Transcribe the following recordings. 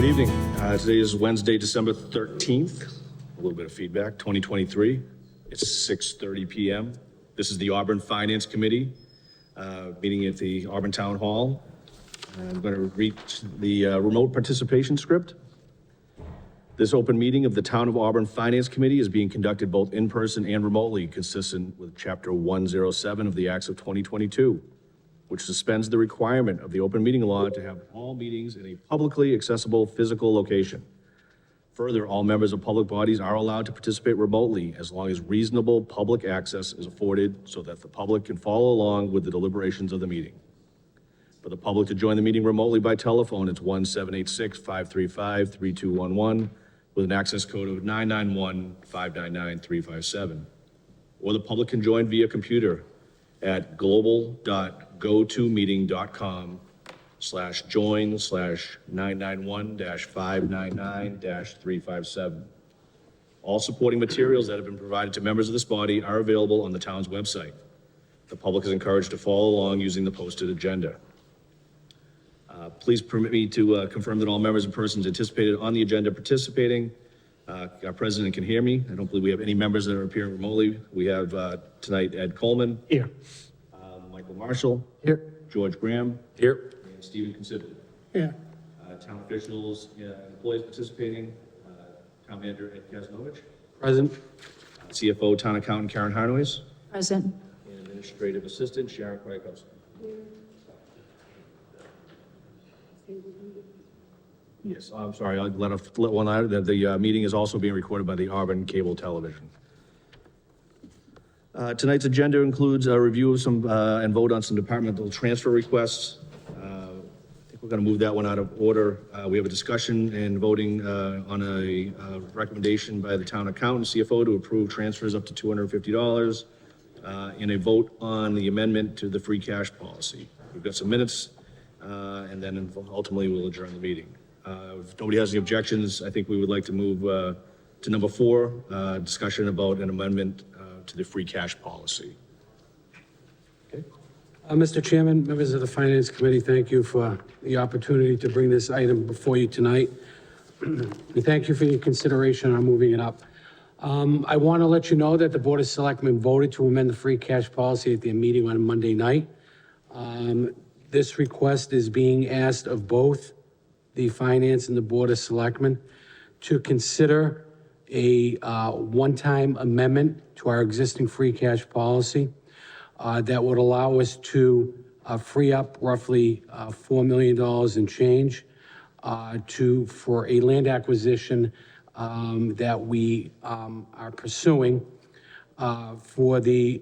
Good evening. Today is Wednesday, December 13th. A little bit of feedback, 2023. It's 6:30 p.m. This is the Auburn Finance Committee meeting at the Auburn Town Hall. I'm going to read the remote participation script. This open meeting of the Town of Auburn Finance Committee is being conducted both in person and remotely, consistent with Chapter 107 of the Acts of 2022, which suspends the requirement of the open meeting law to have all meetings in a publicly accessible physical location. Further, all members of public bodies are allowed to participate remotely as long as reasonable public access is afforded so that the public can follow along with the deliberations of the meeting. For the public to join the meeting remotely by telephone, it's 1-786-535-3211 with an access code of 991-599-357. Or the public can join via computer at global.gotomeeting.com/join/991-599-357. All supporting materials that have been provided to members of this body are available on the town's website. The public is encouraged to follow along using the posted agenda. Please permit me to confirm that all members and persons anticipated on the agenda participating. Our president can hear me. I don't believe we have any members that are appearing remotely. We have tonight Ed Coleman. Here. Michael Marshall. Here. George Graham. Here. And Stephen Considine. Here. Town officials, employees participating. Town manager Ed Kaznovich. Present. CFO, town accountant Karen Harnois. Present. And administrative assistant Sharon Krakowski. Yes, I'm sorry, I'll let one out, that the meeting is also being recorded by the Auburn Cable Television. Tonight's agenda includes a review of some, and vote on some departmental transfer requests. I think we're gonna move that one out of order. We have a discussion and voting on a recommendation by the town accountant, CFO, to approve transfers up to $250, and a vote on the amendment to the free cash policy. We've got some minutes, and then ultimately we'll adjourn the meeting. If nobody has any objections, I think we would like to move to number 4, discussion about an amendment to the free cash policy. Okay. Mr. Chairman, members of the Finance Committee, thank you for the opportunity to bring this item before you tonight. And thank you for your consideration on moving it up. I want to let you know that the Board of Selectmen voted to amend the free cash policy at their meeting on Monday night. This request is being asked of both the Finance and the Board of Selectmen to consider a one-time amendment to our existing free cash policy that would allow us to free up roughly $4 million in change for a land acquisition that we are pursuing for the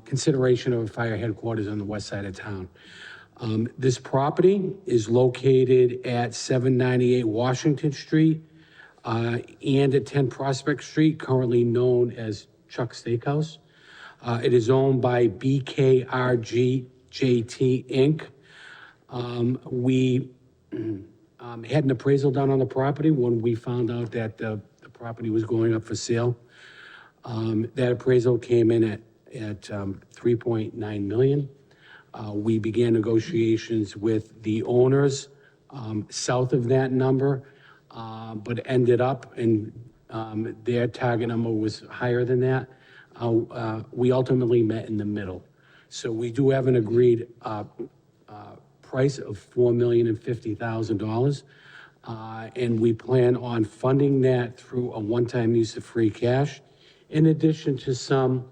consideration of a fire headquarters on the west side of town. This property is located at 798 Washington Street and at 10 Prospect Street, currently known as Chuck's Steakhouse. It is owned by BKRG JT Inc. We had an appraisal done on the property when we found out that the property was going up for sale. That appraisal came in at $3.9 million. We began negotiations with the owners south of that number, but ended up, and their target number was higher than that. We ultimately met in the middle. So we do have an agreed price of $4,050,000, and we plan on funding that through a one-time use of free cash, in addition to some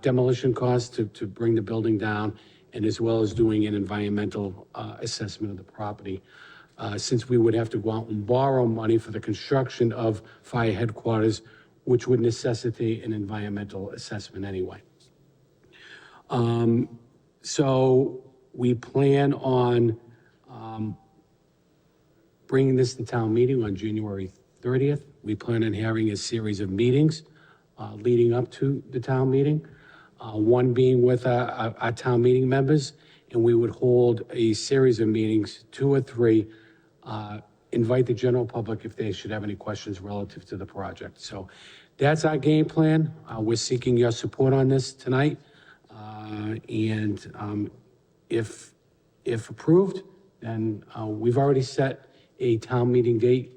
demolition costs to bring the building down, and as well as doing an environmental assessment of the property, since we would have to go out and borrow money for the construction of fire headquarters, which would necessitate an environmental assessment anyway. So we plan on bringing this to town meeting on January 30th. We plan on having a series of meetings leading up to the town meeting, one being with our town meeting members, and we would hold a series of meetings, 2 or 3, invite the general public if they should have any questions relative to the project. So that's our game plan. We're seeking your support on this tonight. And if approved, then we've already set a town meeting date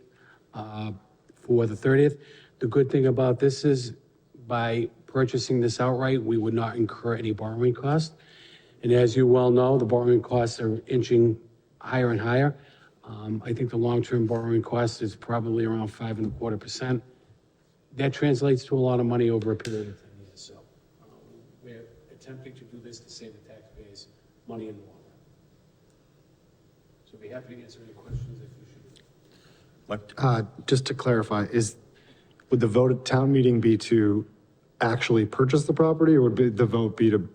for the 30th. The good thing about this is by purchasing this outright, we would not incur any borrowing cost. And as you well know, the borrowing costs are inching higher and higher. I think the long-term borrowing cost is probably around 5.25%. That translates to a lot of money over a period of 10 years. So we're attempting to do this to save the taxpayers money in the long run. So be happy to answer any questions if you should. Just to clarify, would the vote at town meeting be to actually purchase the property, or the vote be to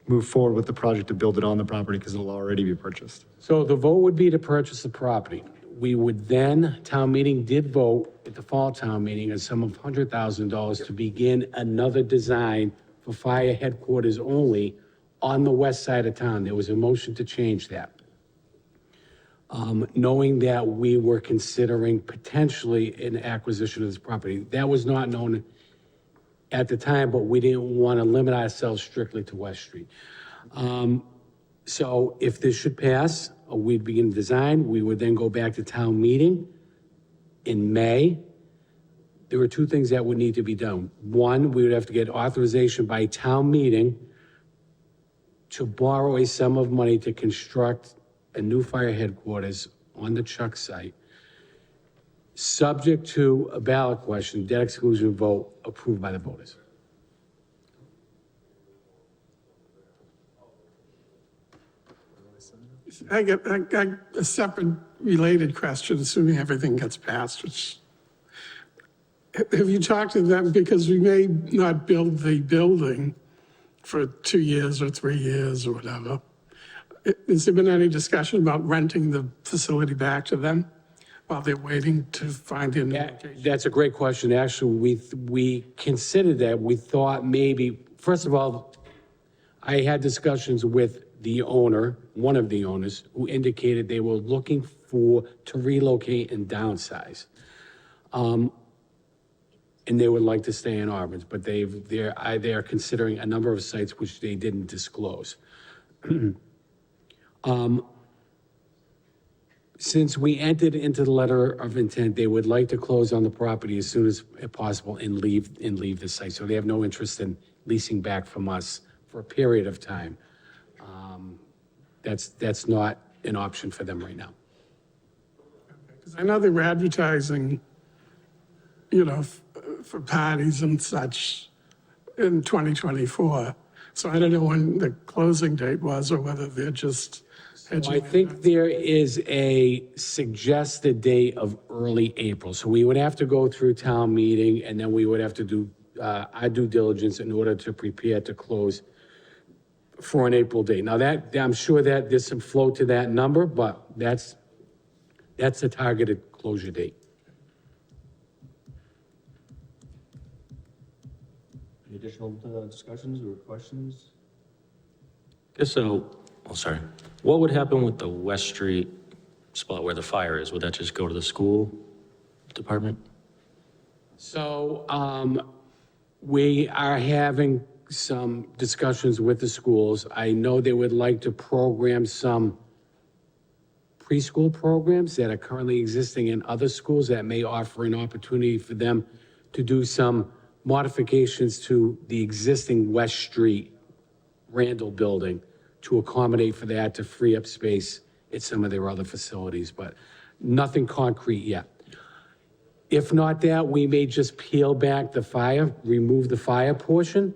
move forward with the project to build it on the property because it'll already be purchased? So the vote would be to purchase the property. We would then, town meeting did vote at the fall town meeting a sum of $100,000 to begin another design for fire headquarters only on the west side of town. There was a motion to change that. Knowing that we were considering potentially an acquisition of this property. That was not known at the time, but we didn't want to limit ourselves strictly to West Street. So if this should pass, we'd begin design, we would then go back to town meeting in May. There were two things that would need to be done. One, we would have to get authorization by town meeting to borrow a sum of money to construct a new fire headquarters on the Chuck site, subject to a ballot question, debt exclusion vote approved by the voters. I got a separate related question, assuming everything gets passed, which, have you talked to them, because we may not build the building for 2 years or 3 years or whatever. Has there been any discussion about renting the facility back to them while they're waiting to find a new location? That's a great question. Actually, we considered that. We thought maybe, first of all, I had discussions with the owner, one of the owners, who indicated they were looking to relocate and downsize. And they would like to stay in Auburn, but they're considering a number of sites which they didn't disclose. Since we entered into the letter of intent, they would like to close on the property as soon as possible and leave the site. So they have no interest in leasing back from us for a period of time. That's not an option for them right now. Because I know they were advertising, for parties and such in 2024. So I don't know when the closing date was or whether they're just. I think there is a suggested date of early April. So we would have to go through town meeting and then we would have to do our due diligence in order to prepare to close for an April date. Now that, I'm sure that there's some flow to that number, but that's the targeted closure date. Any additional discussions or questions? Sorry. What would happen with the West Street spot where the fire is? Would that just go to the school department? So, we are having some discussions with the schools. I know they would like to program some preschool programs that are currently existing in other schools that may offer an opportunity for them to do some modifications to the existing West Street Randall building to accommodate for that, to free up space at some of their other facilities, but nothing concrete yet. If not that, we may just peel back the fire, remove the fire portion,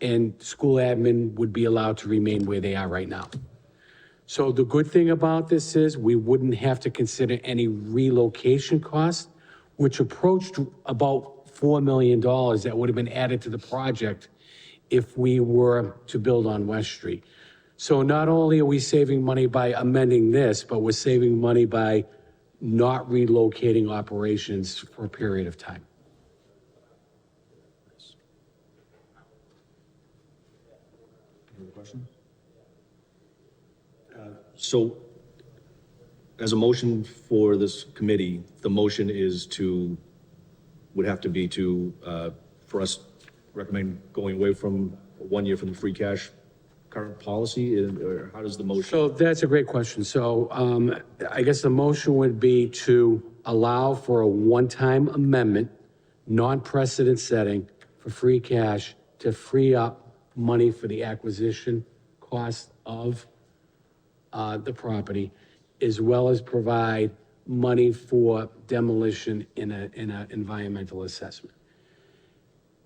and school admin would be allowed to remain where they are right now. So the good thing about this is we wouldn't have to consider any relocation costs, which approached about $4 million that would have been added to the project if we were to build on West Street. So not only are we saving money by amending this, but we're saving money by not relocating operations for a period of time. Any questions? So as a motion for this committee, the motion is would have to be for us recommend going away from 1 year from the free cash current policy, or how does the motion? So that's a great question. So I guess the motion would be to allow for a one-time amendment, non-precedent setting for free cash to free up money for the acquisition cost of the property, as well as provide money for demolition in a environmental assessment.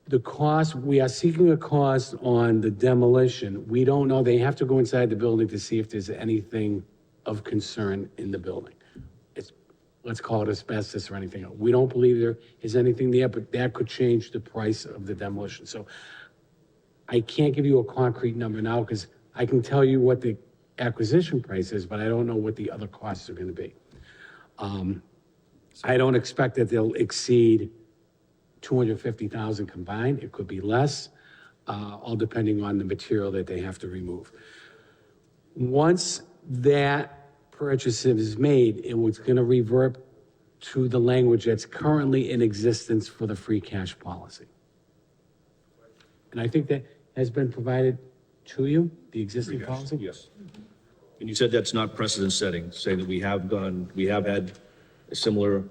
The cost, we are seeking a cost on the demolition. We don't know, they have to go inside the building to see if there's anything of concern in the building. It's, let's call it asbestos or anything else. We don't believe there is anything there, but that could change the price of the demolition. So I can't give you a concrete number now because I can tell you what the acquisition price is, but I don't know what the other costs are gonna be. I don't expect that they'll exceed 250,000 combined. It could be less, all depending on the material that they have to remove. Once that purchase is made, it was gonna revert to the language that's currently in existence for the free cash policy. And I think that has been provided to you, the existing policy? Yes. And you said that's not precedent setting, say that we have had a similar,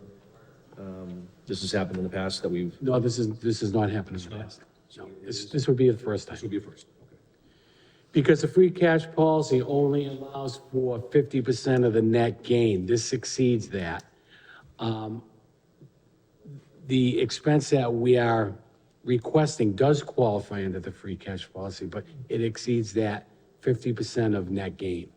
this has happened in the past that we've. No, this has not happened in the past. No, this would be the first time. This would be a first, okay. Because the free cash policy only allows for 50% of the net gain. This exceeds that. The expense that we are requesting does qualify under the free cash policy, but it exceeds that 50% of net gain.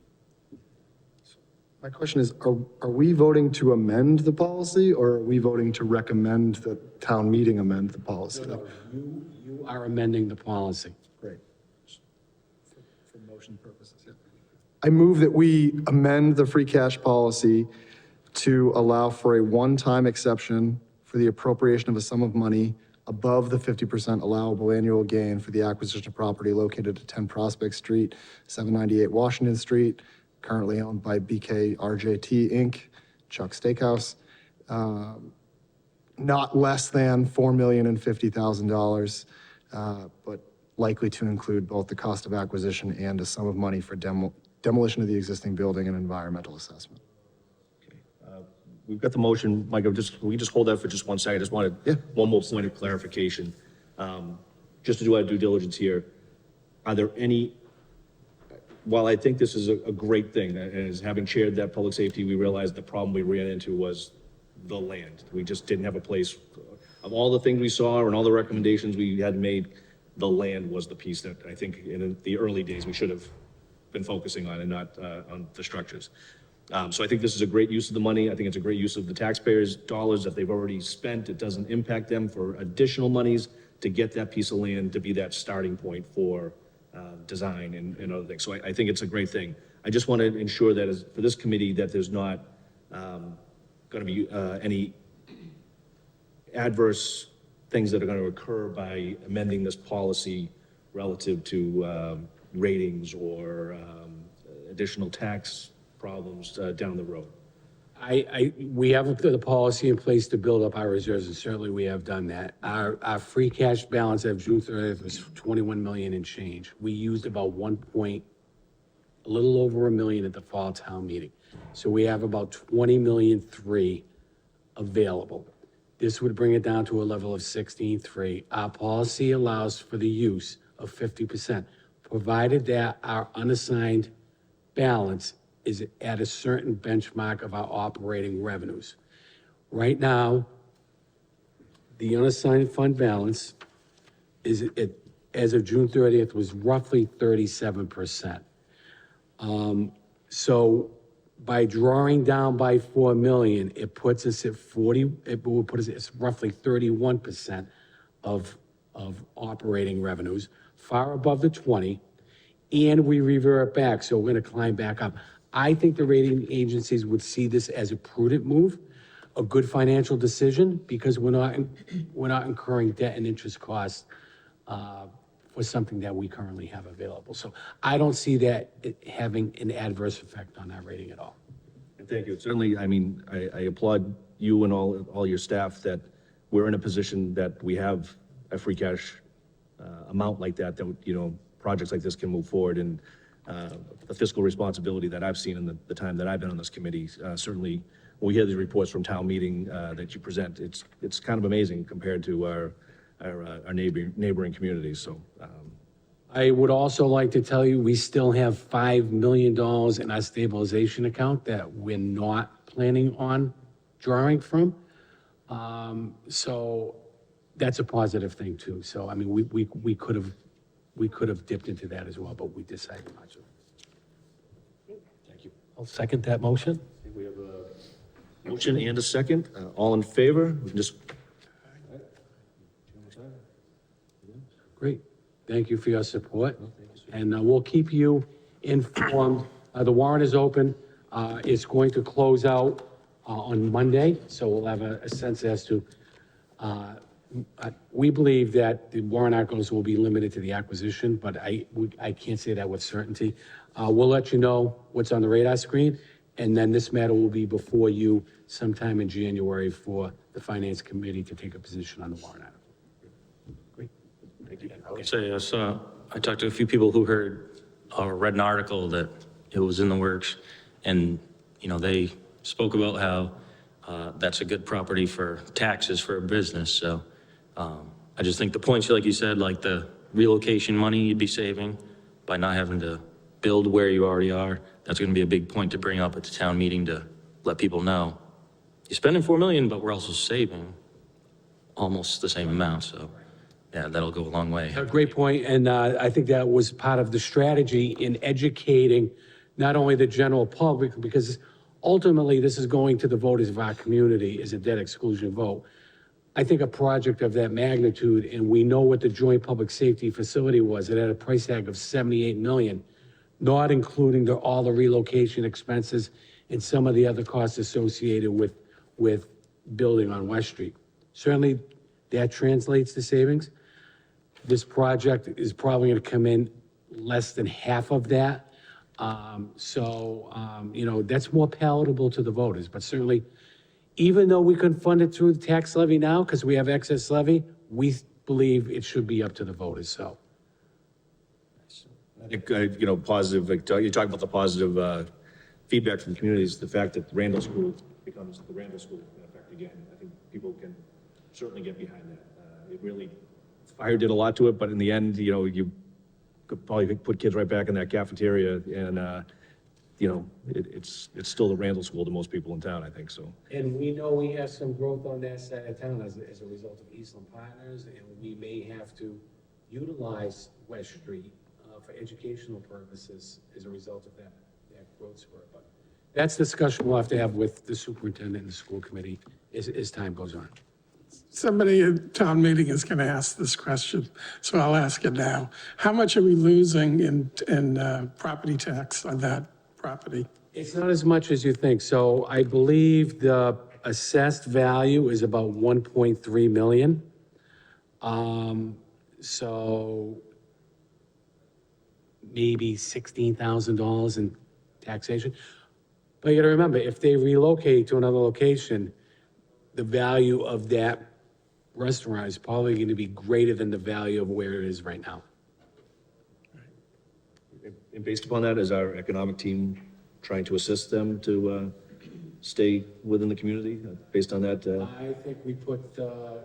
My question is, are we voting to amend the policy, or are we voting to recommend that town meeting amend the policy? You are amending the policy. Great. For motion purposes, yeah. I move that we amend the free cash policy to allow for a one-time exception for the appropriation of a sum of money above the 50% allowable annual gain for the acquisition of property located at 10 Prospect Street, 798 Washington Street, currently owned by BK RJT Inc., Chuck Steakhouse, not less than $4,050,000, but likely to include both the cost of acquisition and a sum of money for demolition of the existing building and environmental assessment. We've got the motion, Mike, can we just hold that for just one second? I just wanted one more point of clarification. Just to do our due diligence here, are there any, while I think this is a great thing, as having chaired that public safety, we realized the problem we ran into was the land. We just didn't have a place, of all the things we saw and all the recommendations we had made, the land was the piece that I think in the early days we should have been focusing on and not on the structures. So I think this is a great use of the money. I think it's a great use of the taxpayers' dollars that they've already spent. It doesn't impact them for additional monies to get that piece of land to be that starting point for design and other things. So I think it's a great thing. I just want to ensure that for this committee that there's not going to be any adverse things that are going to occur by amending this policy relative to ratings or additional tax problems down the road. We have the policy in place to build up our reserves, and certainly we have done that. Our free cash balance at June 30th was 21 million and change. We used about a little over $1 million at the fall town meeting. So we have about 20.3 million available. This would bring it down to a level of 16.3. Our policy allows for the use of 50%, provided that our unassigned balance is at a certain benchmark of our operating revenues. Right now, the unassigned fund balance is, as of June 30th, was roughly 37%. So by drawing down by 4 million, it puts us at 40, it will put us at roughly 31% of operating revenues, far above the 20, and we revert back, so we're gonna climb back up. I think the rating agencies would see this as a prudent move, a good financial decision, because we're not incurring debt and interest costs for something that we currently have available. So I don't see that having an adverse effect on our rating at all. And thank you. Certainly, I mean, I applaud you and all your staff that we're in a position that we have a free cash amount like that, you know, projects like this can move forward. And the fiscal responsibility that I've seen in the time that I've been on this committee, certainly when we hear these reports from town meeting that you present, it's kind of amazing compared to our neighboring communities. So I would also like to tell you, we still have $5 million in our stabilization account that we're not planning on drawing from. So that's a positive thing too. So, I mean, we could have dipped into that as well, but we decided not to. thank you. I'll second that motion. We have a motion and a second. All in favor? We can just Great. Thank you for your support. And we'll keep you informed. The warrant is open. It's going to close out on Monday, so we'll have a sense as to, we believe that the warrant articles will be limited to the acquisition, but I can't say that with certainty. We'll let you know what's on the radar screen, and then this matter will be before you sometime in January for the Finance Committee to take a position on the warrant article. Great. Thank you. I would say I talked to a few people who heard or read an article that it was in the works, and, you know, they spoke about how that's a good property for taxes for a business. So I just think the points, like you said, like the relocation money you'd be saving by not having to build where you already are, that's going to be a big point to bring up at the town meeting to let people know. You're spending $4 million, but we're also saving almost the same amount. So yeah, that'll go a long way. A great point, and I think that was part of the strategy in educating not only the general public, because ultimately this is going to the voters of our community as a debt exclusion vote. I think a project of that magnitude, and we know what the joint public safety facility was, it had a price tag of $78 million, not including all the relocation expenses and some of the other costs associated with building on West Street. Certainly, that translates to savings. This project is probably going to come in less than half of that. You know, that's more palatable to the voters, but certainly, even though we can fund it through the tax levy now, because we have excess levy, we believe it should be up to the voters, so. I think, you know, positive, like, you talk about the positive feedback from communities, the fact that Randall School becomes the Randall School in effect again. I think people can certainly get behind that. It really, fire did a lot to it, but in the end, you know, you could probably put kids right back in that cafeteria and, you know, it's still the Randall School to most people in town, I think, so. And we know we have some growth on that side of town as a result of Eastland Partners, and we may have to utilize West Street for educational purposes as a result of that growth spur. But that's discussion we'll have to have with the superintendent and the school committee as time goes on. Somebody at town meeting is going to ask this question, so I'll ask it now. How much are we losing in property tax on that property? It's not as much as you think. So I believe the assessed value is about 1.3 million. So maybe $16,000 in taxation. But you gotta remember, if they relocate to another location, the value of that restaurant is probably gonna be greater than the value of where it is right now. And based upon that, is our economic team trying to assist them to stay within the community, based on that? I think we put the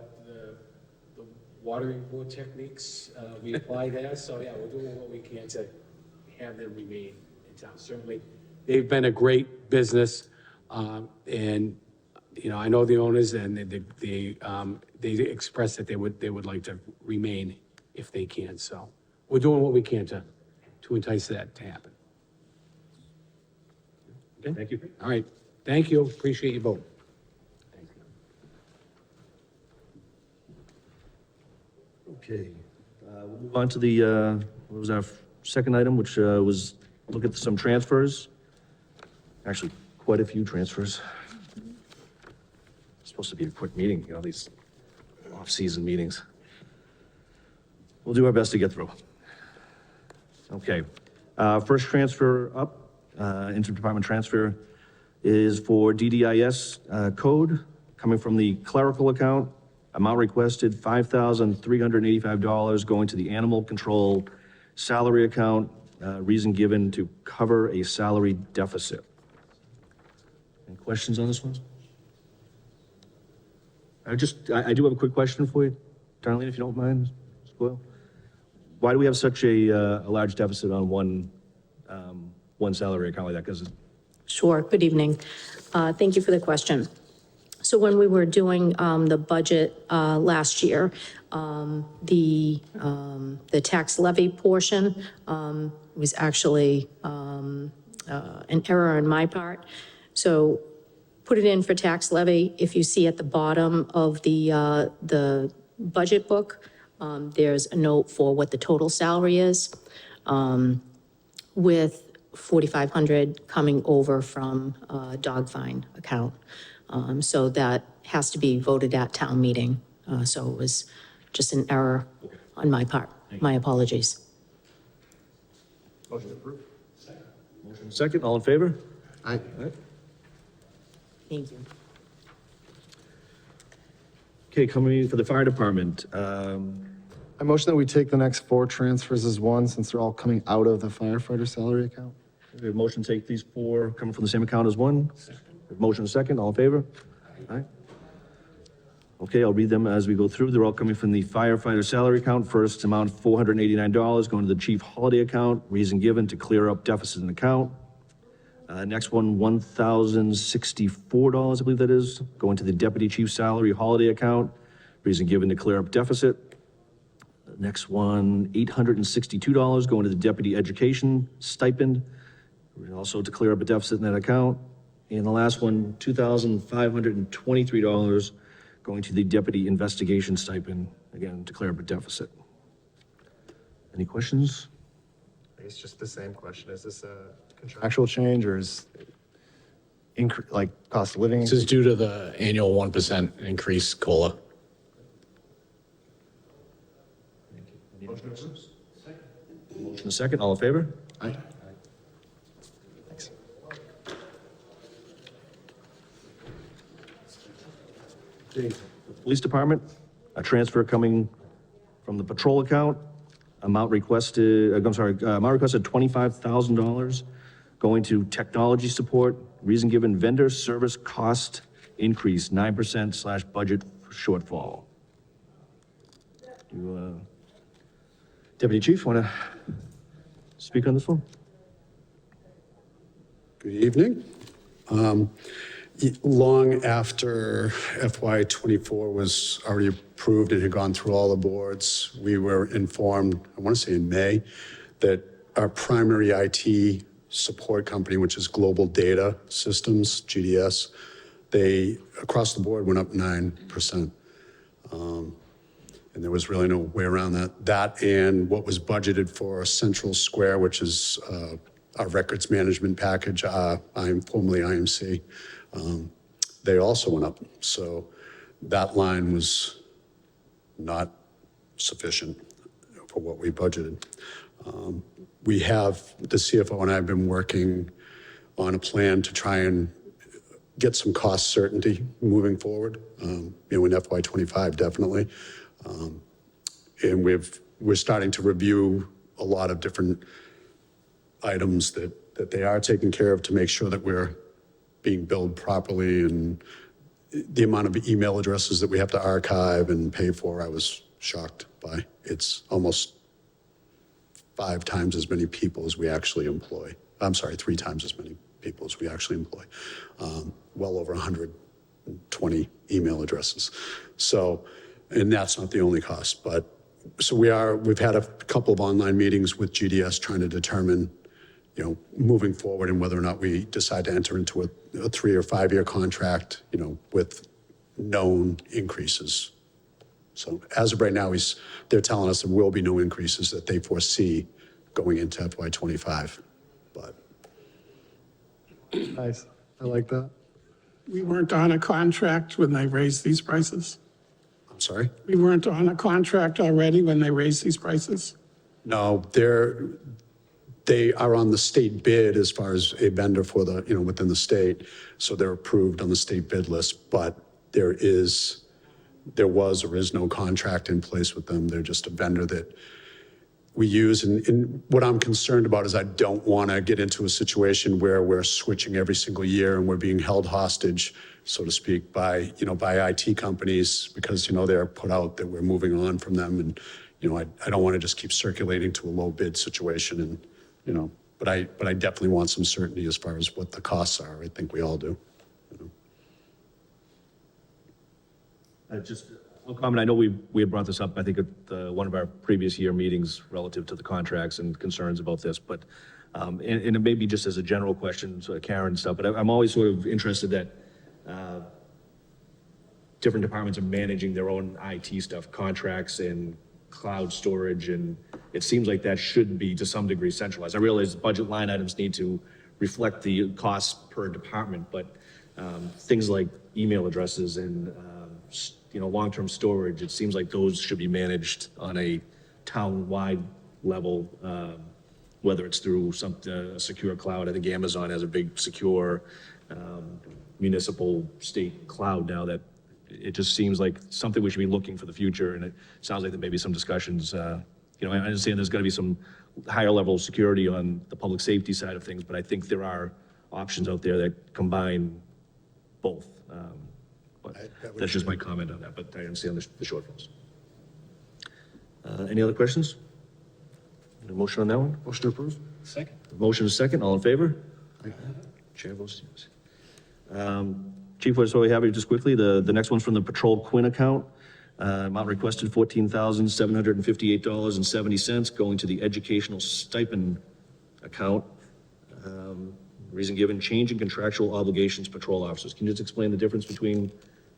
watering board techniques, we apply there, so yeah, we're doing what we can to have them remain in town. Certainly, they've been a great business, and, you know, I know the owners, and they expressed that they would like to remain if they can, so we're doing what we can to entice that to happen. Okay? Thank you. All right, thank you, appreciate your vote. Okay, we'll move on to the, what was our second item, which was look at some transfers. Actually, quite a few transfers. It's supposed to be a quick meeting, you know, these off-season meetings. We'll do our best to get through. Okay, first transfer up, interdepartment transfer, is for DDIS code, coming from the clerical account. Amount requested, $5,385, going to the animal control salary account, reason given to cover a salary deficit. Any questions on this one? I do have a quick question for you, Darlene, if you don't mind, Ms. Boyle. Why do we have such a large deficit on one salary account like that? Because Sure. Good evening. Thank you for the question. So when we were doing the budget last year, the tax levy portion was actually an error on my part. So put it in for tax levy. If you see at the bottom of the budget book, there's a note for what the total salary is, with 4,500 coming over from dog fine account. So that has to be voted at town meeting. So it was just an error on my part. My apologies. motion approved. Second, all in favor? Aye. Thank you. Okay, coming in for the fire department. I motion that we take the next 4 transfers as one, since they're all coming out of the firefighter salary account. We have a motion to take these 4 coming from the same account as one. We have motion second, all in favor? Aye. Okay, I'll read them as we go through. They're all coming from the firefighter salary account. First amount, $489, going to the chief holiday account. Reason given to clear up deficit in account. Next one, $1,064, I believe that is, going to the deputy chief salary holiday account. Reason given to clear up deficit. Next one, $862, going to the deputy education stipend, also to clear up a deficit in that account. And the last one, $2,523, going to the deputy investigation stipend, again, to clear up a deficit. Any questions? I guess just the same question. Is this a contractual change or is like cost of living? This is due to the annual 1% increase COLA. Motion second, all in favor? Aye. Thanks. Police department, a transfer coming from the patrol account, amount requested $25,000, going to technology support, reason given vendor service cost increase 9% / budget shortfall. Deputy Chief, want to speak on this one? Good evening. Long after FY '24 was already approved and had gone through all the boards, we were informed, I want to say in May, that our primary IT support company, which is Global Data Systems, GDS, they, across the board, went up 9%. And there was really no way around that. That and what was budgeted for Central Square, which is our records management package, I'm formerly IMC, they also went up. So that line was not sufficient for what we budgeted. We have, the CFO and I have been working on a plan to try and get some cost certainty moving forward, in FY '25, definitely. And we're starting to review a lot of different items that they are taking care of to make sure that we're being billed properly, and the amount of email addresses that we have to archive and pay for, I was shocked by. It's almost 5 times as many people as we actually employ. I'm sorry, 3 times as many people as we actually employ. Well over 120 email addresses. So, and that's not the only cost, but so we've had a couple of online meetings with GDS trying to determine, moving forward and whether or not we decide to enter into a 3 or 5 year contract, with known increases. So as of right now, they're telling us there will be no increases that they foresee going into FY '25, but. Nice. I like that. We weren't on a contract when they raised these prices? I'm sorry? We weren't on a contract already when they raised these prices? No, they are on the state bid as far as a vendor for the, within the state. So they're approved on the state bid list, but there was or is no contract in place with them. They're just a vendor that we use. And what I'm concerned about is I don't want to get into a situation where we're switching every single year and we're being held hostage, so to speak, by, by IT companies because, they're put out that we're moving on from them. And, I don't want to just keep circulating to a low bid situation and, but I definitely want some certainty as far as what the costs are. I think we all do. Just one comment, I know we had brought this up, I think, at one of our previous year meetings relative to the contracts and concerns about this, but, and it may be just as a general question, so Karen and stuff, but I'm always sort of interested that different departments are managing their own IT stuff, contracts and cloud storage, and it seems like that should be to some degree centralized. I realize budget line items need to reflect the costs per department, but things like email addresses and long-term storage, it seems like those should be managed on a town-wide level, whether it's through a secure cloud. I think Amazon has a big secure municipal state cloud now that it just seems like something we should be looking for the future. And it sounds like there may be some discussions. I understand there's going to be some higher level of security on the public safety side of things, but I think there are options out there that combine both. But that's just my comment on that, but I understand the shortfalls. Any other questions? Any motion on that one? Motion to approve? Second. Motion is second, all in favor? Chair votes yes. Chief, so we have it just quickly, the next one's from the Patrol Quinn account. Amount requested $14,758.70 going to the educational stipend account. Reason given, change in contractual obligations patrol officers. Can you just explain the difference between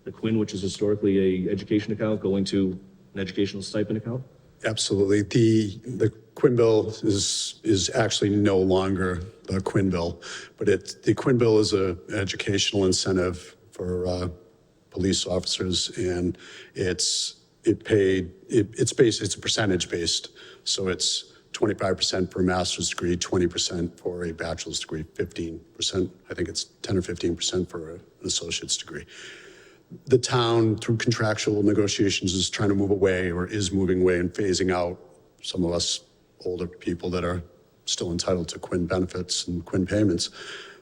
the Quinn, which is historically a education account, going to an educational stipend account? Absolutely. The Quinn bill is actually no longer the Quinn bill, but the Quinn bill is an educational incentive for police officers, and it's a percentage based. So it's 25% for a master's degree, 20% for a bachelor's degree, 15%. I think it's 10 or 15% for an associate's degree. The town, through contractual negotiations, is trying to move away or is moving away and phasing out some of us older people that are still entitled to Quinn benefits and Quinn payments.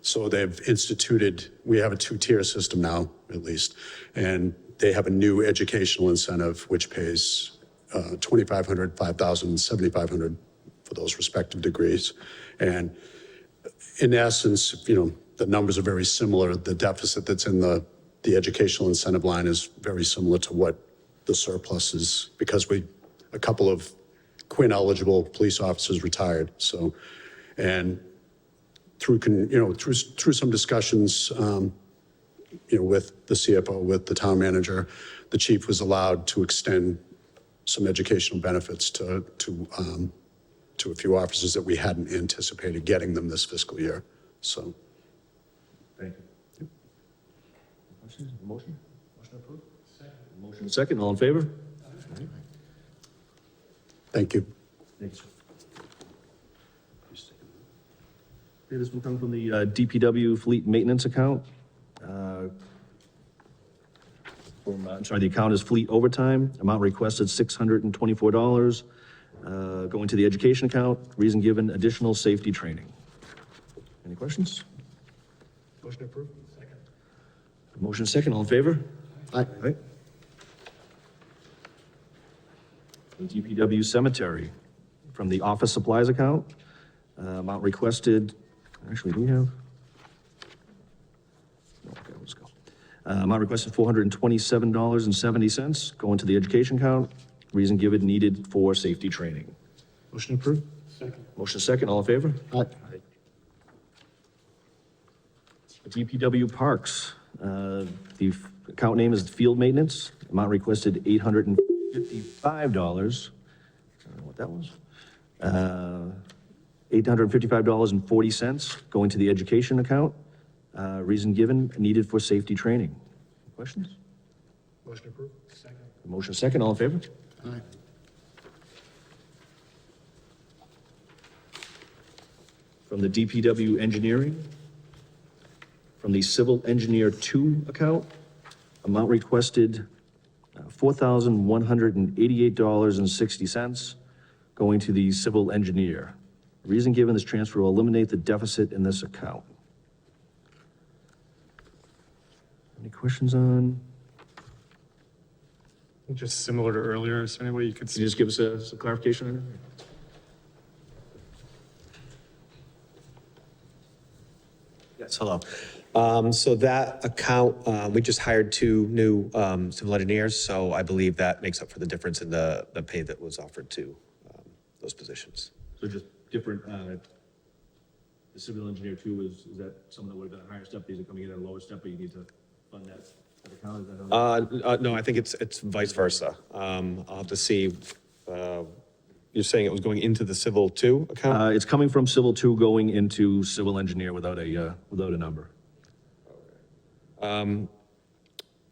So they've instituted, we have a two-tier system now, at least, and they have a new educational incentive which pays $2,500, $5,000, and $7,500 for those respective degrees. And in essence, the numbers are very similar. The deficit that's in the educational incentive line is very similar to what the surplus is, because a couple of Quinn eligible police officers retired. So, and through some discussions, with the CFO, with the town manager, the chief was allowed to extend some educational benefits to a few officers that we hadn't anticipated getting them this fiscal year. So. Thank you. Questions? Motion? Motion approved? Second. Motion second, all in favor? Thank you. Thanks. Okay, this will come from the DPW fleet maintenance account. The account is fleet overtime. Amount requested $624. Going to the education account. Reason given, additional safety training. Any questions? Motion approved? Motion second, all in favor? Aye. Aye. DPW cemetery, from the office supplies account, amount requested, actually, do we have? No, okay, let's go. Amount requested $427.70, going to the education account, reason given, needed for safety training. Motion approved? Motion second, all in favor? Aye. DPW parks, the account name is field maintenance, amount requested $855. I don't know what that was. $855.40 going to the education account. Reason given, needed for safety training. Questions? Motion approved? Motion second, all in favor? Aye. From the DPW engineering, from the civil engineer 2 account, amount requested $4,188.60, going to the civil engineer. Reason given, this transfer will eliminate the deficit in this account. Any questions on, Just similar to earlier, is there any way you could? can you just give us some clarification on it? Yes, hello. So that account, we just hired two new civil engineers, so I believe that makes up for the difference in the pay that was offered to those positions. So just different, the civil engineer too, is that someone that would have been a higher step, these are coming in at a lower step, but you need to fund that account? Is that how- No, I think it's vice versa. I'll have to see. You're saying it was going into the civil two account? It's coming from civil two, going into civil engineer without a number.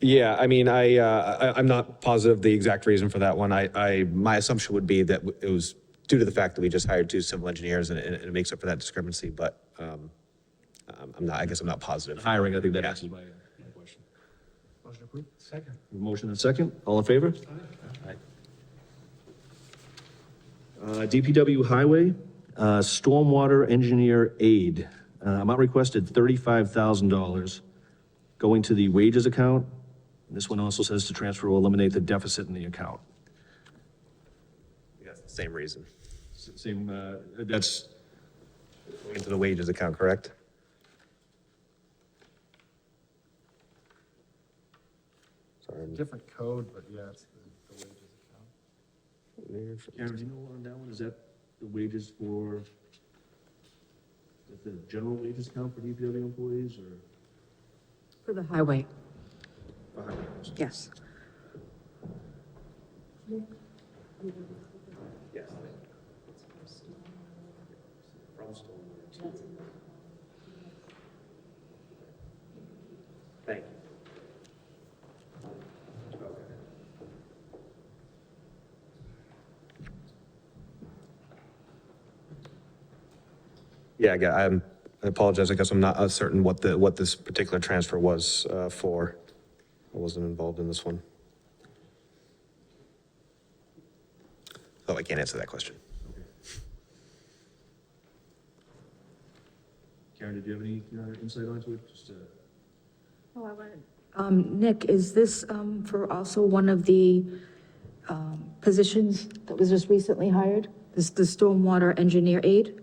Yeah, I mean, I'm not positive the exact reason for that one. My assumption would be that it was due to the fact that we just hired two civil engineers and it makes up for that discrepancy, but I guess I'm not positive. Hiring, I think that answers my question. Motion approved. Second. Motion and second, all in favor? Aye. DPW Highway, Stormwater Engineer Aid, amount requested $35,000, going to the wages account. This one also says to transfer will eliminate the deficit in the account. That's the same reason. Same, that's, Going into the wages account, correct? Sorry. Different code, but yeah, it's the wages account. Karen, do you know on that one, is that the wages for, is that the general wages account for DPW employees, or? For the highway, yes. Thank you. Yeah, I apologize. I guess I'm not certain what this particular transfer was for. I wasn't involved in this one. So I can't answer that question. Karen, did you have any insight onto it? Just, Oh, I wanted. Nick, is this for also one of the positions that was just recently hired? This the stormwater engineer aide?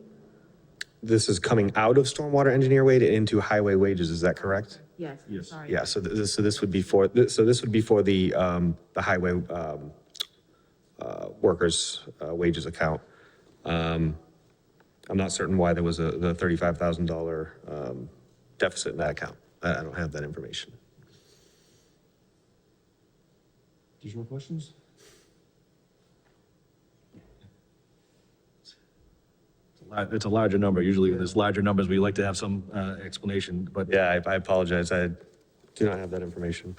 This is coming out of stormwater engineer wage into highway wages, is that correct? Yes. Yes. Sorry. Yeah, so this would be for, the highway workers' wages account. I'm not certain why there was the $35,000 deficit in that account. I don't have that information. additional questions? It's a larger number. Usually when there's larger numbers, we like to have some explanation, but Yeah, I apologize. I do not have that information.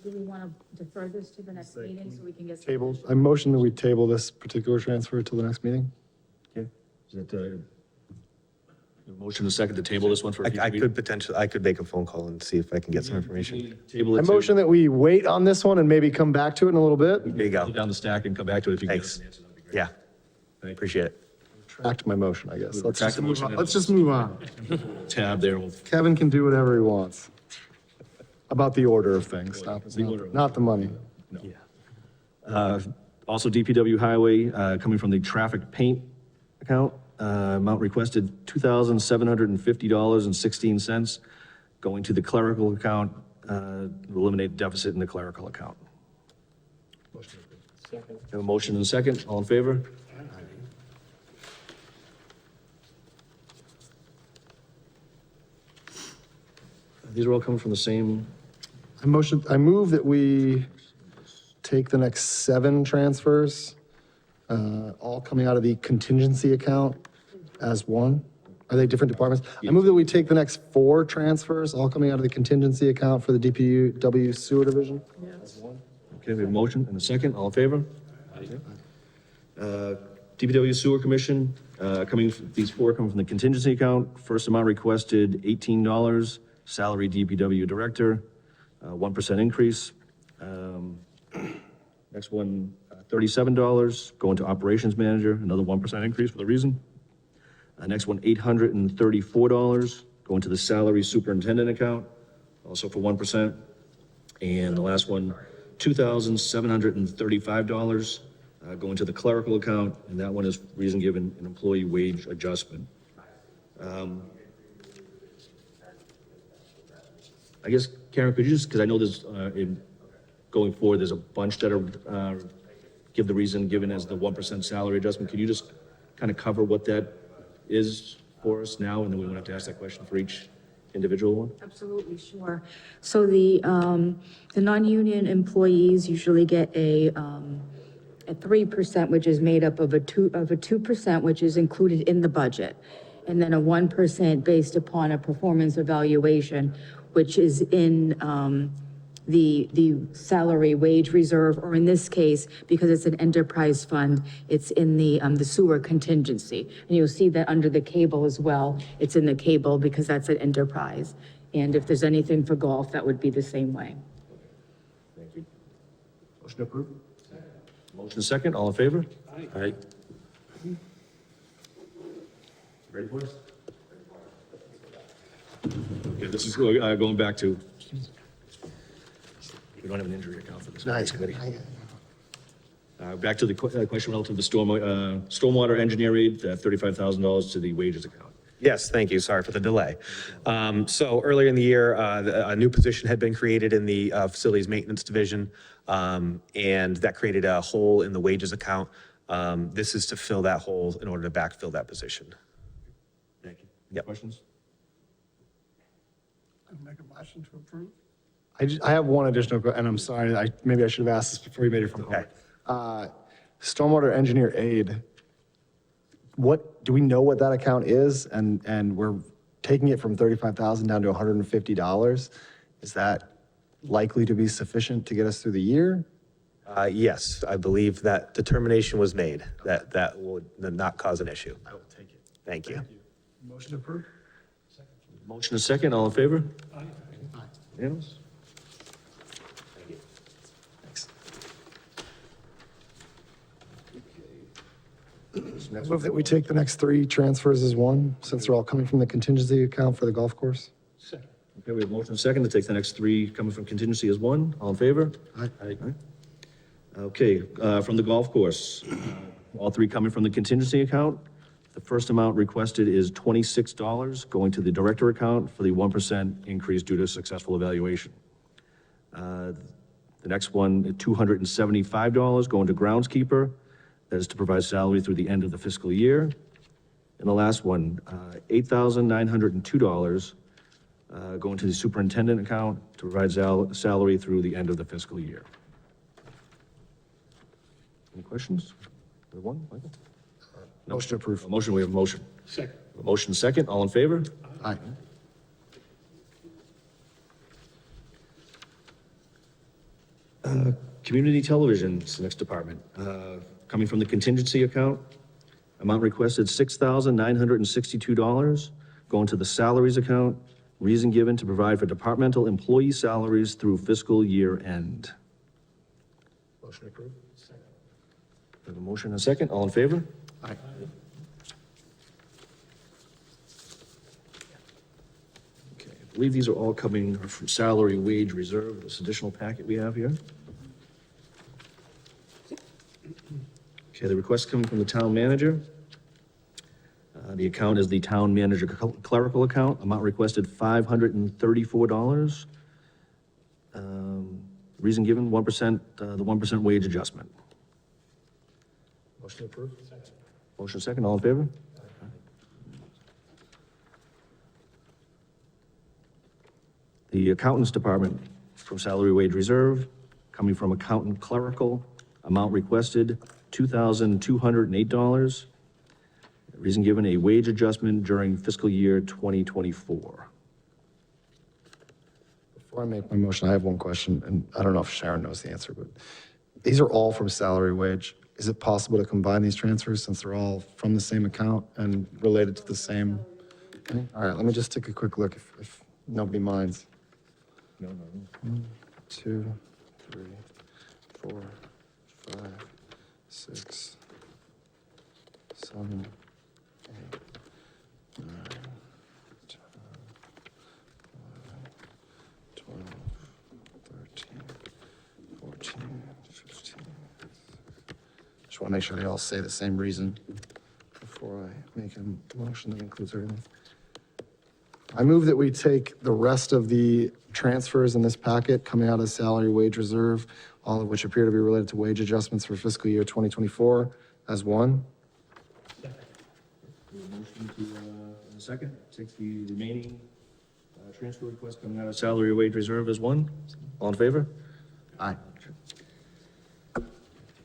Do we want to defer this to the next meeting so we can get? Table, I motion that we table this particular transfer till the next meeting. okay. Is that a motion and second to table this one for? a future I meeting? could potentially, I could make a phone call and see if I can get some information. Table I it to motion that we wait on this one and maybe come back to it in a little bit. There you go. down the stack and come back to it if you can get us Thanks. an answer. That'd be great. Yeah, appreciate it. Retract my motion, I guess. Let's Retract just the move motion on. and- Let's just move on. Tab there will. Kevin can do whatever he wants. About the order of things, not the money. Also DPW Highway, coming from the traffic paint account, amount requested $2,750.16, going to the clerical account, eliminate deficit in the clerical account. Have a motion and a second, all in favor? These are all coming from the same, I move that we take the next 7 transfers, all coming out of the contingency account as one. Are they different departments? I move that we take the next 4 transfers, all coming out of the contingency account for the DPW sewer division. okay, we have a motion and a second, all in favor? DPW Sewer Commission, these 4 coming from the contingency account. First amount requested, $18, salary DPW Director, 1% increase. Next one, $37, going to operations manager, another 1% increase for the reason. Next one, $834, going to the salary superintendent account, also for 1%. And the last one, $2,735, going to the clerical account, and that one is reason given an employee wage adjustment. I guess, Karen, could you just, because I know there's, going forward, there's a bunch that are, give the reason given as the 1% salary adjustment. Could you just kind of cover what that is for us now, and then we won't have to ask that question for each individual one? Absolutely, sure. So the non-union employees usually get a 3%, which is made up of a 2%, which is included in the budget, and then a 1% based upon a performance evaluation, which is in the salary wage reserve, or in this case, because it's an enterprise fund, it's in the sewer contingency. And you'll see that under the cable as well, it's in the cable because that's an enterprise. And if there's anything for golf, that would be the same way. Thank you. Motion approved? Motion second, all in favor? Aye. Ready for us? Okay, this is going back to, we don't have an injury account for this. Committee. Back to the question relative to the stormwater engineer aid, $35,000 to the wages account. Yes, thank you. Sorry for the delay. So earlier in the year, a new position had been created in the facilities maintenance division, and that created a hole in the wages account. This is to fill that hole in order to backfill that position. Thank you. Yep. Questions? I'll make a motion to approve. I have one additional, and I'm sorry, maybe I should have asked this before you made it from home. Stormwater engineer aid, do we know what that account is? And we're taking it from $35,000 down to $150. Is that likely to be sufficient to get us through the year? Yes, I believe that determination was made, that would not cause an issue. I will take it. Thank you. Motion approved? Motion is second, all in favor? Aye. Unanimous? Thanks. I move that we take the next three transfers as one, since they're all coming from the contingency account for the golf course. Okay, we have motion second to take the next three coming from contingency as one. All in favor? Aye. Aye. Okay, from the golf course, all three coming from the contingency account. The first amount requested is $26 going to the director account for the 1% increase due to successful evaluation. The next one, $275 going to groundskeeper. That is to provide salary through the end of the fiscal year. And the last one, $8,902 going to the superintendent account to provide salary through the end of the fiscal year. Any questions? The one, Michael? No. Motion approved. A motion, we have a motion. Second. A motion second, all in favor? Aye. Community television is the next department. Coming from the contingency account, amount requested $6,962, going to the salaries account, reason given to provide for departmental employee salaries through fiscal year end. Motion approved. We have a motion and a second, all in favor? Aye. Okay, I believe these are all coming from salary wage reserve, this additional packet we have here. Okay, the request coming from the town manager. The account is the town manager clerical account, amount requested $534. Reason given, 1%, the 1% wage adjustment. Motion approved. Motion second, all in favor? The accountant's department from salary wage reserve, coming from accountant clerical, amount requested $2,208. Reason given, a wage adjustment during fiscal year 2024. Before I make my motion, I have one question, and I don't know if Sharon knows the answer, but these are all from salary wage. Is it possible to combine these transfers since they're all from the same account and related to the same thing? All right, let me just take a quick look if nobody minds. No. 1, 2, 3, 4, 5, 6, 7, 8, 9, 10, 11, 12, 13, 14, 15. Just want to make sure they all say the same reason before I make a motion that includes everything. I move that we take the rest of the transfers in this packet coming out of salary wage reserve, all of which appear to be related to wage adjustments for fiscal year 2024 as one. Motion to, in a second, take the remaining transfer request coming out of salary wage reserve as one. All in favor? Aye.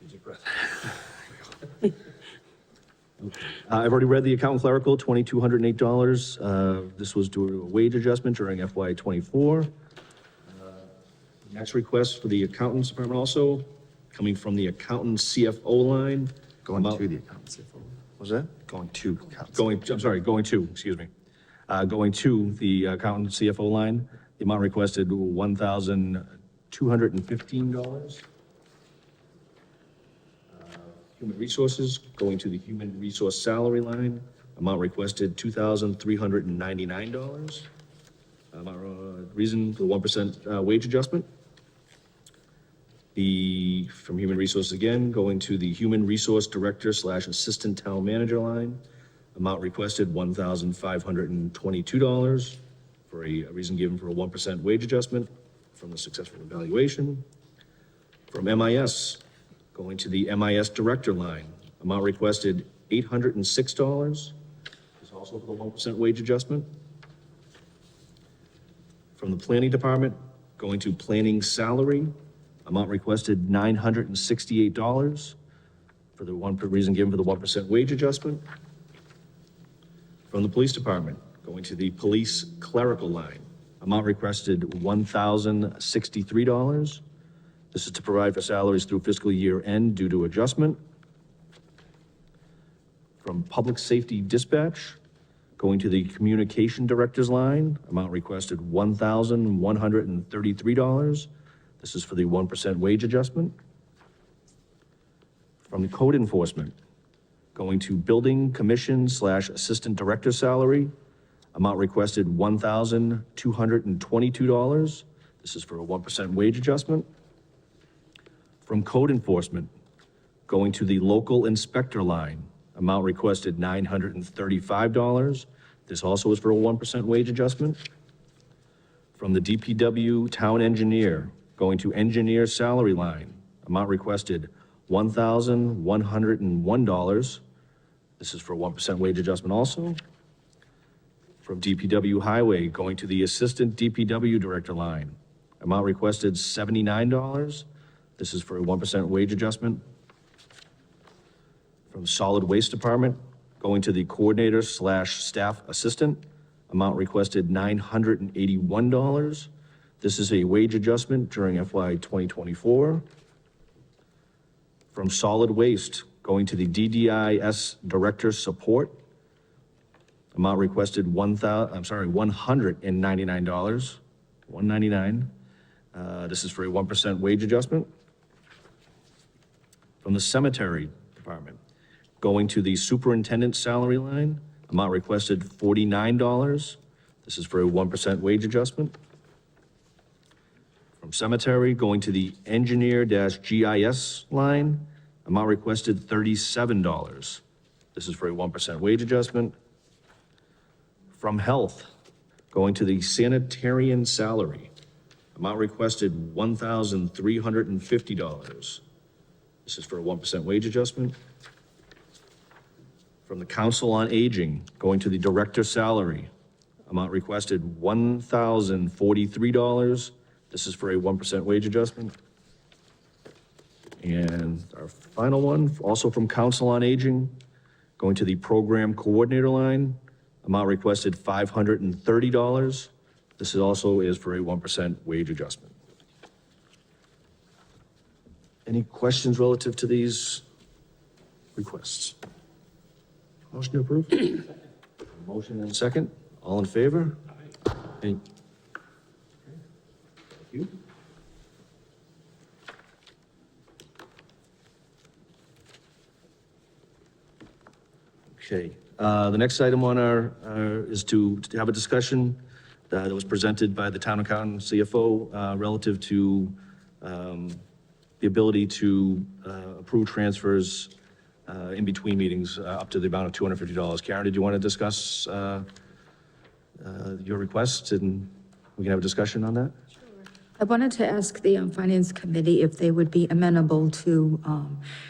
Deep breath. I've already read the account clerical, $2,208. This was due to a wage adjustment during FY '24. Next request for the accountant's department also, coming from the accountant CFO line. Going to the accountant CFO. Was that? Going to accountant. Going to the accountant CFO line, the amount requested $1,215. Human resources, going to the human resource salary line, amount requested $2,399. Reason for the 1% wage adjustment. From human resources again, going to the human resource director / assistant town manager line, amount requested $1,522 for a reason given for a 1% wage adjustment from the successful evaluation. From MIS, going to the MIS director line, amount requested $806. This is also for the 1% wage adjustment. From the planning department, going to planning salary, amount requested $968 for the reason given for the 1% wage adjustment. From the police department, going to the police clerical line, amount requested $1,063. This is to provide for salaries through fiscal year end due to adjustment. From public safety dispatch, going to the communication director's line, amount requested $1,133. This is for the 1% wage adjustment. From the code enforcement, going to building commission / assistant director salary, amount requested $1,222. This is for a 1% wage adjustment. From code enforcement, going to the local inspector line, amount requested $935. This also is for a 1% wage adjustment. From the DPW town engineer, going to engineer salary line, amount requested $1,101. This is for a 1% wage adjustment also. From DPW highway, going to the assistant DPW director line, amount requested $79. This is for a 1% wage adjustment. From solid waste department, going to the coordinator / staff assistant, amount requested $981. This is a wage adjustment during FY 2024. From solid waste, going to the DDIS director support, amount requested $199. $199. This is for a 1% wage adjustment. From the cemetery department, going to the superintendent salary line, amount requested $49. This is for a 1% wage adjustment. From cemetery, going to the engineer - GIS line, amount requested $37. This is for a 1% wage adjustment. From health, going to the sanitarian salary, amount requested $1,350. This is for a 1% wage adjustment. From the council on aging, going to the director salary, amount requested $1,043. This is for a 1% wage adjustment. And our final one, also from council on aging, going to the program coordinator line, amount requested $530. This is also for a 1% wage adjustment. Any questions relative to these requests? Motion to approve? Motion and second. All in favor? Thank you. Okay, the next item on our, is to have a discussion that was presented by the town accountant and CFO relative to the ability to approve transfers in between meetings up to the amount of $250. Karen, did you want to discuss your request, and we can have a discussion on that? I wanted to ask the Finance Committee if they would be amenable to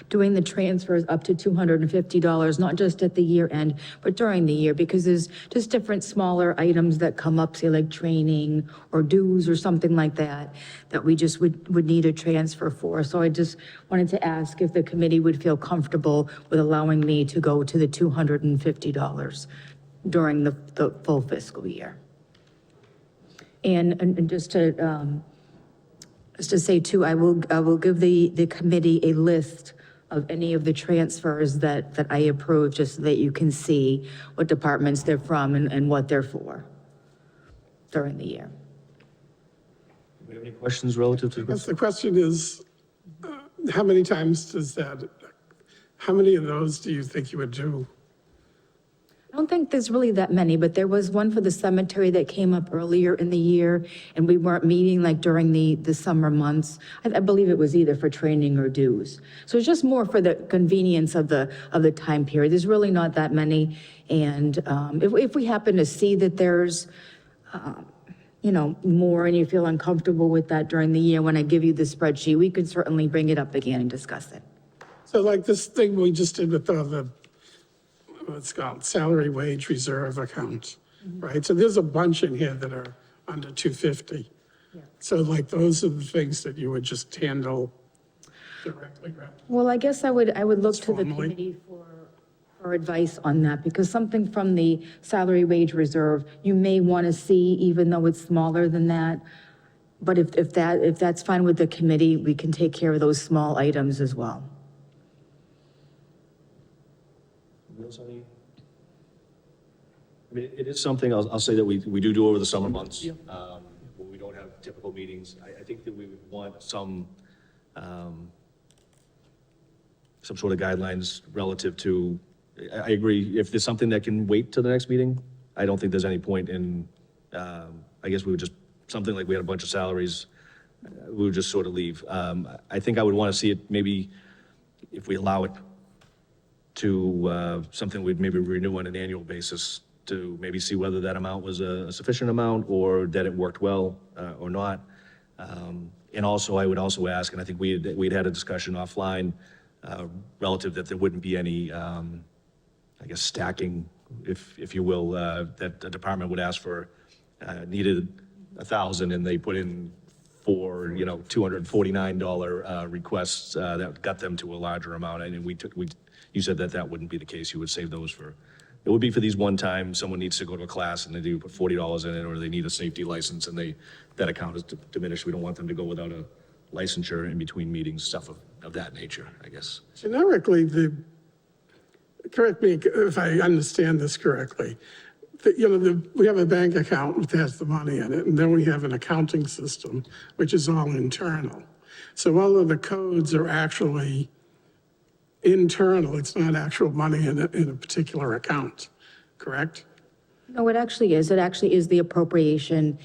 doing the transfers up to $250, not just at the year end, but during the year, because there's just different smaller items that come up, say like training or dues or something like that, that we just would need a transfer for. So I just wanted to ask if the committee would feel comfortable with allowing me to go to the $250 during the full fiscal year. And just to say too, I will give the committee a list of any of the transfers that I approve, just so that you can see what departments they're from and what they're for during the year. Do we have any questions relative to Yes, this? the question is, how many times how many of those do you think you would do? I don't think there's really that many, but there was one for the cemetery that came up earlier in the year, and we weren't meeting like during the summer months. I believe it was either for training or dues. So it's just more for the convenience of the time period. There's really not that many. And if we happen to see that there's, more and you feel uncomfortable with that during the year, when I give you the spreadsheet, we could certainly bring it up again and discuss it. So like this thing we just did with the what's called salary wage reserve account, right? So there's a bunch in here that are under 250. So like those are the things that you would just handle directly, right? Well, I guess I would look to the Formally. committee for advice on that, because something from the salary wage reserve, you may want to see, even though it's smaller than that. But if that's fine with the committee, we can take care of those small items as well. I mean, it is something, I'll say that we do over the summer months. When we don't have typical meetings. I think that we would want some sort of guidelines relative to, I agree, if there's something that can wait till the next meeting, I don't think there's any point in, I guess we would just, something like we had a bunch of salaries, we would just sort of leave. I think I would want to see it maybe, if we allow it to something we'd maybe renew on an annual basis, to maybe see whether that amount was a sufficient amount, or that it worked well or not. And also, I would also ask, and I think we'd had a discussion offline relative that there wouldn't be any, I guess, stacking, if you will, that the department would ask for, needed 1,000 and they put in for, $249 requests that got them to a larger amount. And you said that wouldn't be the case. You would save those for, it would be for these one time, someone needs to go to a class and they do put $40 in it, or they need a safety license and that account is diminished. We don't want them to go without a licensure in between meetings, stuff of that nature, I guess. Generically, correct me if I understand this correctly, we have a bank account that has the money in it, and then we have an accounting system, which is all internal. So all of the codes are actually internal. It's not actual money in a particular account, correct? No, it actually is. It actually is the appropriation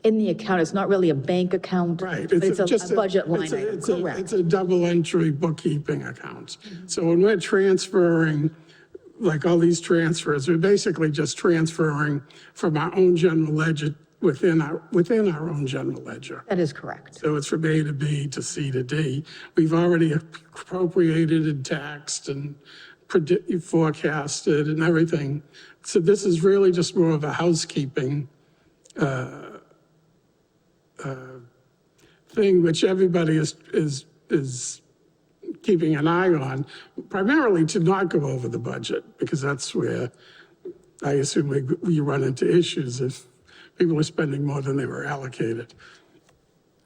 in the account. It's not really a bank account. Right. But it's just a budget line item, It's correct. a double entry bookkeeping account. So when we're transferring, like all these transfers, we're basically just transferring from our own general ledger within our own general ledger. That is correct. So it's from A to B to C to D. We've already appropriated and taxed and forecasted and everything. So this is really just more of a housekeeping thing, which everybody is keeping an eye on, primarily to not go over the budget, because that's where I assume we run into issues if people are spending more than they were allocated.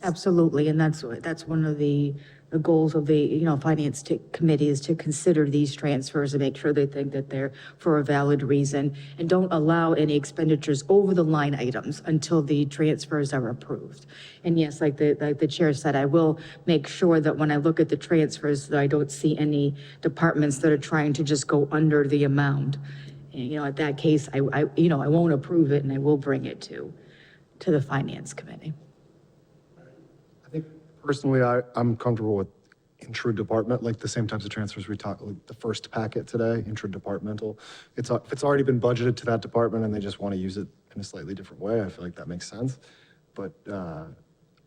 Absolutely, and that's one of the the goals of the, finance committee is to consider these transfers and make sure they think that they're for a valid reason, and don't allow any expenditures over the line items until the transfers are approved. And yes, like the chair said, I will make sure that when I look at the transfers, that I don't see any departments that are trying to just go under the amount. And, at that case, I won't approve it, and I will bring it to the finance committee. I think personally, I'm comfortable with intra-department, like the same types of transfers we talked, like the first packet today, intra-departmental. If it's already been budgeted to that department and they just want to use it in a slightly different way, I feel like that makes sense. But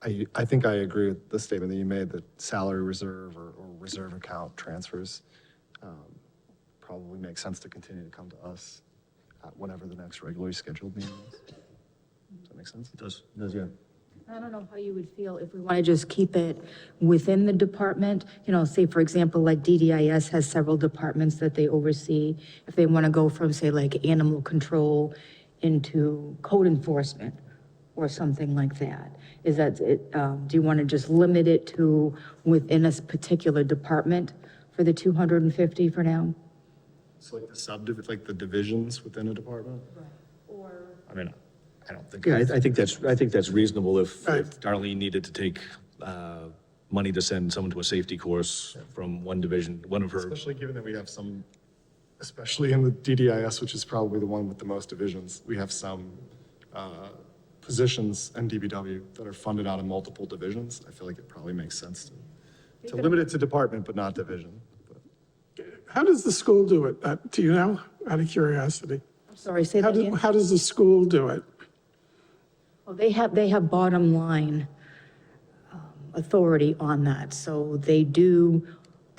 I think I agree with the statement that you made, that salary reserve or reserve account transfers probably make sense to continue to come to us at whenever the next regularly scheduled meeting is. Does that make sense? It does, yeah. I don't know how you would feel if we want to just keep it within the department. Say, for example, like DDIS has several departments that they oversee. If they want to go from, say, like animal control into code enforcement or something like that. Is that, do you want to just limit it to within a particular department for the 250 for now? It's like like the divisions within a department? I mean, I don't think. Yeah, I think that's reasonable if Darlene needed to take money to send someone to a safety course from one division, one of her. Especially given that we have some, especially in the DDIS, which is probably the one with the most divisions, we have some positions in DBW that are funded out of multiple divisions. I feel like it probably makes sense to limit it to department, but not division. How does the school do it? Do you know, out of curiosity? I'm sorry, say that again? How does the school do it? Well, they have bottom line authority on that, so they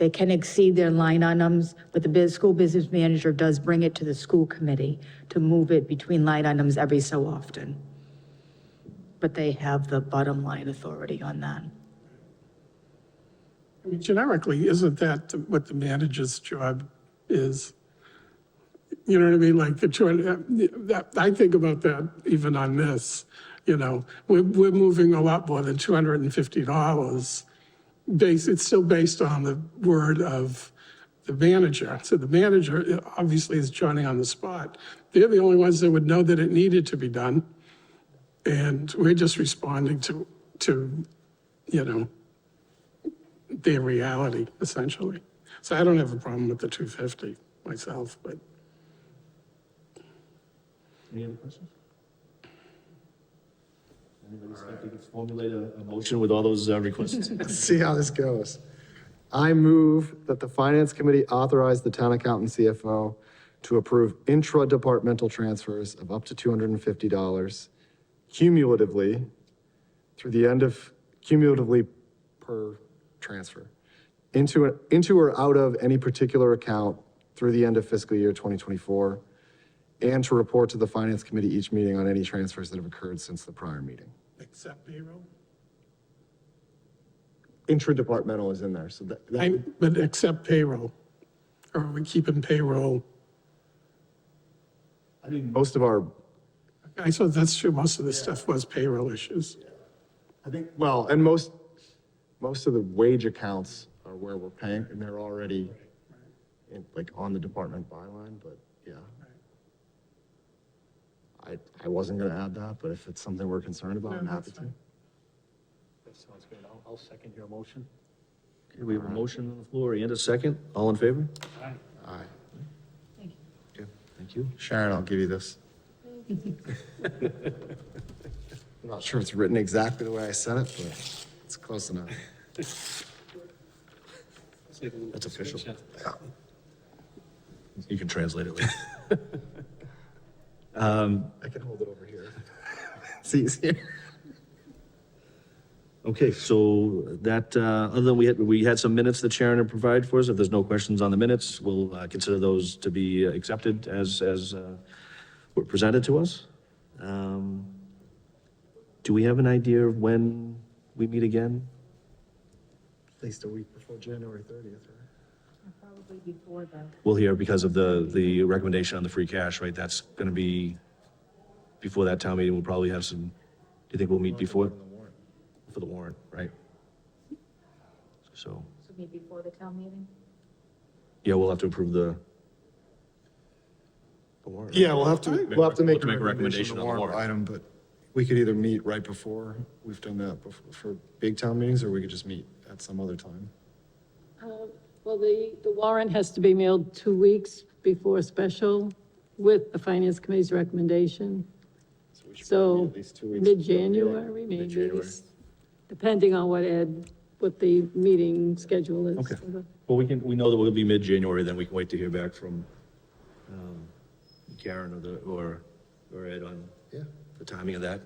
can exceed their line items, but the school business manager does bring it to the school committee to move it between line items every so often. But they have the bottom line authority on that. I mean, generically, isn't that what the manager's job is? You know what I mean? Like I think about that even on this, we're moving a lot more than $250. It's still based on the word of the manager. So the manager obviously is joining on the spot. They're the only ones that would know that it needed to be done. And we're just responding to their reality, essentially. So I don't have a problem with the 250 myself, but. Any other questions? Anybody think we could formulate a motion with all those requests? Let's see how this goes. I move that the finance committee authorize the town accountant CFO to approve intra-departmental transfers of up to $250 cumulatively cumulatively per transfer into or out of any particular account through the end of fiscal year 2024, and to report to the finance committee each meeting on any transfers that have occurred since the prior meeting. Except payroll? Intra-departmental is in there, so But except payroll, or are we keeping payroll? I mean, most of our, I thought that's true, most of the stuff was payroll issues. I think, well, and most of the wage accounts are where we're paying, and they're already on the department byline, but yeah. I wasn't gonna add that, but if it's something we're concerned about, I'm happy to. That sounds good. I'll second your motion. Okay, we have a motion on the floor and a second. All in favor? Aye. Okay, thank you. Sharon, I'll give you this. I'm not sure it's written exactly the way I said it, but it's close enough. That's official. You can translate it later. I can hold it over here. It's easier. Okay, so that, other than we had some minutes that Sharon had provided for us. If there's no questions on the minutes, we'll consider those to be accepted as were presented to us. Do we have an idea of when we meet again? At least a week before January 30th, right? Probably before then. We'll hear because of the recommendation on the free cash, right? That's going to be, before that town meeting, we'll probably have some, do you think we'll meet before? For the warrant, right? So, So maybe before the town meeting? yeah, we'll have to approve the warrant. Yeah, we'll have to make We'll a recommendation on the warrant item, but we could either meet right before, we've done that before, for big town meetings, or we could just meet at some other time. Well, the warrant has to be mailed 2 weeks before special with the finance committee's recommendation. So at least 2 weeks before the meeting. mid-January, maybe, depending on what the meeting schedule is. Okay. Well, we know that we'll be mid-January, then we can wait to hear back from Karen or Ed on the timing of that.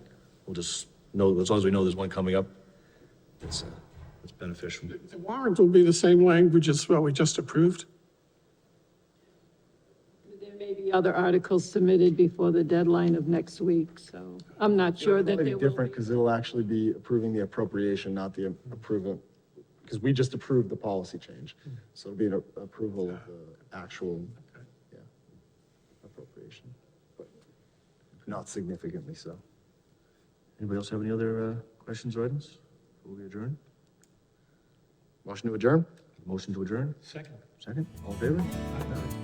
We'll just know, as long as we know there's one coming up, it's beneficial. The warrant will be the same language as what we just approved. There may be other articles submitted before the deadline of next week, so I'm not sure that It'll there be will different, be. because it'll actually be approving the appropriation, not the approval, because we just approved the policy change. So it'll be an approval of the actual, yeah, appropriation, but not significantly so. Anybody else have any other questions or items before we adjourn? Motion to adjourn? Motion to adjourn? Second. Second, all in favor? Aye.